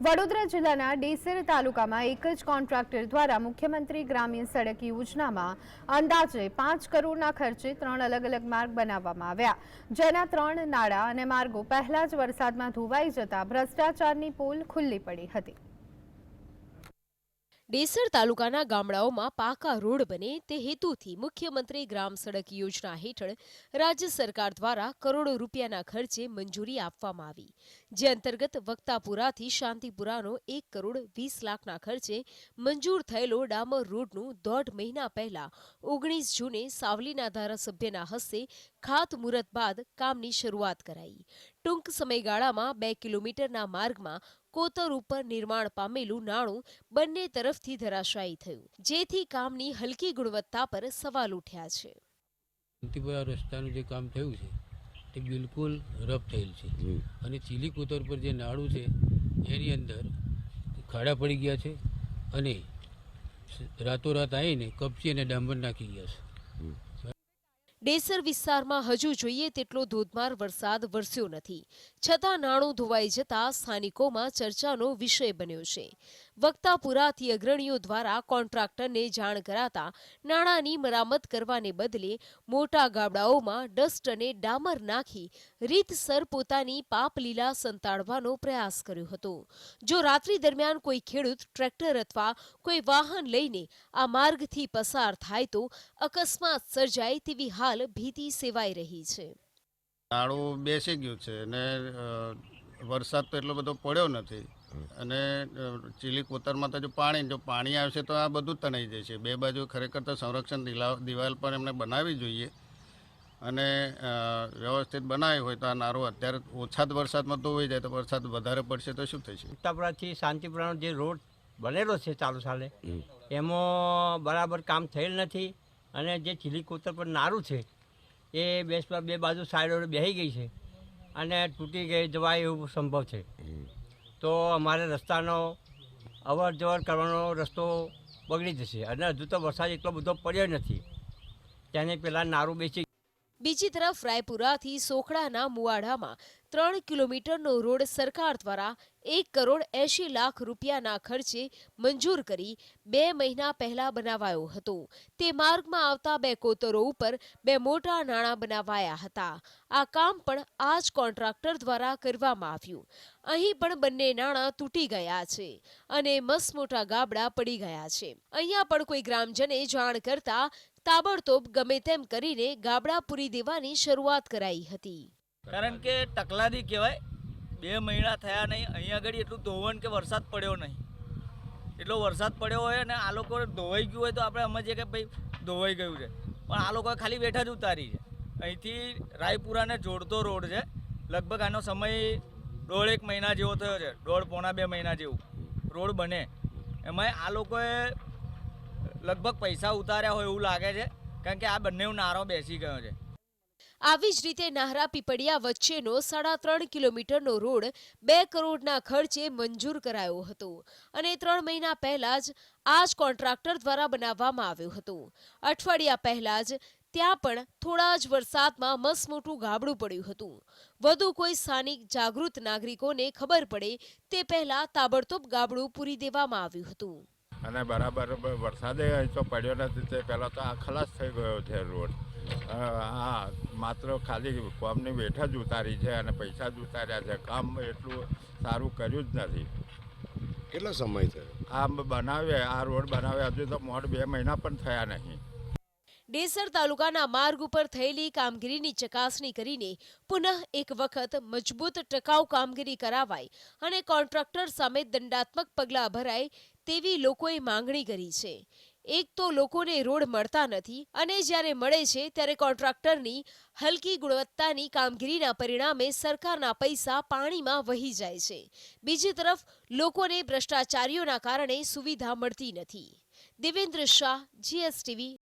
વડોદરા જિલ્લાના ડેસર તાલુકામાં એક જ કોન્ટ્રાક્ટર દ્વારા મુખ્યમંત્રી ગ્રામીણ સડક યોજનામાં અંદાજે 5 કરોડના ખર્ચે 3 અલગ અલગ માર્ગ બનાવવામાં આવ્યા, જેના 3 નાળા અને માર્ગો પહેલા જ વરસાદમાં ધોવાઈ જતા ભ્રષ્ટાચારની પોલ ખુલ્લી પડી હતી। ડેસર તાલુકાના ગામડાઓમાં પાકા રોડ બને તે હેતુથી મુખ્યમંત્રી ગ્રામ સડક યોજના હેઠળ રાજ્ય સરકાર દ્વારા કરોડો રૂપિયાના ખર્ચે મંજૂરી આપવામાં આવી, જે અંતર્ગત વક્તાપુરાથી શાંતિપુરાનો 1 કરોડ 20 લાખના ખર્ચે મંજૂર થયેલો ડામર રોડનું 1.5 મહિના પહેલા 19 જૂને સાવલીના ધારાસભ્યના હસ્તે ખાતમુહૂર્ત બાદ કામની શરૂઆત કરાઈ। ટૂંક સમયગાળામાં 2 કિલોમીટરના માર્ગમાં કોતર ઉપર નિર્માણ પામેલું નાણું બંને તરફથી ધરાશાયી થયું, જેથી કામની હલકી ગુણવત્તા પર સવાલ ઉઠ્યા છે। શાંતિપુરા રસ્તાનું જે કામ થયું છે તે બિલકુલ રફ થયેલ છે અને ચીલી કોતર પર જે નાળું છે એની અંદર ખાડા પડી ગયા છે અને રાતોરાત આવીને કપચી અને ડાંબર નાખી ગયા છે। ડેસર વિસ્તારમાં હજુ જોઈએ તેટલો ધોધમાર વરસાદ વરસ્યો નથી, છતાં નાણું ધોવાઈ જતા સ્થાનિકોમાં ચર્ચાનો વિષય બન્યો છે। વક્તાપુરાથી અગ્રણીઓ દ્વારા કોન્ટ્રાક્ટરને જાણ કરાતા નાણાંની મરામત કરવાને બદલે મોટા ગાબડાઓમાં ડસ્ટ અને ડામર નાખી રીતસર પોતાની પાપલીલા સંતાડવાનો પ્રયાસ કર્યો હતો। જો રાત્રિ દરમિયાન કોઈ ખેડૂત ટ્રેક્ટર અથવા કોઈ વાહન લઈને આ માર્ગથી પસાર થાય તો અકસ્માત સર્જાય તેવી હાલ ભીતિ સેવાઈ રહી છે। નાળું બેસી ગયું છે અને વરસાદ તો એટલો બધો પડ્યો નથી અને ચીલી કોતરમાં તો જો પાણી આવશે તો આ બધું તણાઈ જશે। બે બાજુ ખરેખર તો સંરક્ષણ દિવાલ પર એમને બનાવવી જોઈએ અને વ્યવસ્થિત બનાવી હોય તો આ નાળું અત્યારે ઓછા વરસાદમાં તો હોઈ જાય તો વરસાદ વધારે પડશે તો શું થશે? વક્તાપુરાથી શાંતિપુરાનો જે રોડ બનેલો છે ચાલુ સાલે એમાં બરાબર કામ થયેલ નથી અને જે ચીલી કોતર પર નારું છે એ બે બાજુ સાઈડો બેસી ગઈ છે અને તૂટી ગઈ જવાય એવું સંભવ છે। તો અમારે રસ્તાનો અવર જવર કરવાનો રસ્તો બગડી જશે અને હજુ તો વરસાદ એટલો બધો પડ્યો નથી, તેને પહેલાં નારું બેસી। બીજી તરફ રાયપુરાથી સોખડાના મુવાડામાં 3 કિલોમીટરનો રોડ સરકાર દ્વારા 1 કરોડ 80 લાખ રૂપિયાના ખર્ચે મંજૂર કરી 2 મહિના પહેલા બનાવાયો હતો। તે માર્ગમાં આવતા 2 કોતરો ઉપર 2 મોટા નાણાં બનાવાયા હતા। આ કામ પણ આ જ કોન્ટ્રાક્ટર દ્વારા કરવામાં આવ્યું। અહીં પણ બંને નાણાં તૂટી ગયા છે અને મસમોટા ગાબડા પડી ગયા છે। અહીંયા પણ કોઈ ગ્રામજને જાણ કરતા તાબડતોબ ગમે તેમ કરીને ગાબડા પૂરી દેવાની શરૂઆત કરાઈ હતી। કારણ કે તકલાદી કહેવાય, 2 મહિના થયા નહીં, અહીંયા આગળ એટલું ધોવણ કે વરસાદ પડ્યો નહીં, એટલો વરસાદ પડ્યો હોય અને આ લોકો ધોવાઈ ગયું હોય તો આપણે સમજીએ કે ભાઈ ધોવાઈ ગયું છે, પણ આ લોકોએ ખાલી બેઠા જ ઉતારી છે। અહીંથી રાયપુરાને જોડતો રોડ છે, લગભગ આનો સમય 1.5 મહિના જેવો થયો છે, 1.5-2 મહિના જેવું રોડ બને, એમાં આ લોકોએ લગભગ પૈસા ઉતાર્યા હોય એવું લાગે છે, કારણ કે આ બંને નારો બેસી ગયો છે। આવી જ રીતે નાહરા પીપળિયા વચ્ચેનો 3.5 કિલોમીટરનો રોડ 2 કરોડના ખર્ચે મંજૂર કરાયો હતો અને 3 મહિના પહેલા જ આ જ કોન્ટ્રાક્ટર દ્વારા બનાવવામાં આવ્યો હતો। અઠવાડિયા પહેલા જ ત્યાં પણ થોડા જ વરસાદમાં મસમોટું ગાબડું પડ્યું હતું। વધુ કોઈ સ્થાનિક જાગૃત નાગરિકોને ખબર પડે તે પહેલા તાબડતોબ ગાબડું પૂરી દેવામાં આવ્યું હતું અને બરાબર વરસાદે તો પડ્યો નથી, તે પહેલાં તો આ ખલાસ થઈ ગયો છે રોડ। હા, માત્ર ખાલી કોમની બેઠા જ ઉતારી છે અને પૈસા જ ઉતાર્યા છે, કામ એટલું સારું કર્યું જ નથી। કેટલો સમય થયો આ રોડ બનાવે હજુ તો મોડ 2 મહિના પણ થયા નહીં। ડેસર તાલુકાના માર્ગ ઉપર થયેલી કામગીરીની ચકાસણી કરીને પુનઃ એક વખત મજબૂત ટકાઉ કામગીરી કરાવાય અને કોન્ટ્રાક્ટર સામે દંડાત્મક પગલાં ભરાય તેવી લોકોએ માંગણી કરી છે। એક તો લોકોને રોડ મળતા નથી અને જ્યારે મળે છે ત્યારે કોન્ટ્રાક્ટરની હલકી ગુણવત્તાની કામગીરીના પરિણામે સરકારના પૈસા પાણીમાં વહી જાય છે। બીજી તરફ લોકોને ભ્રષ્ટાચારીઓના કારણે સુવિધા મળતી નથી। દેવેન્દ્ર શાહ, GSTV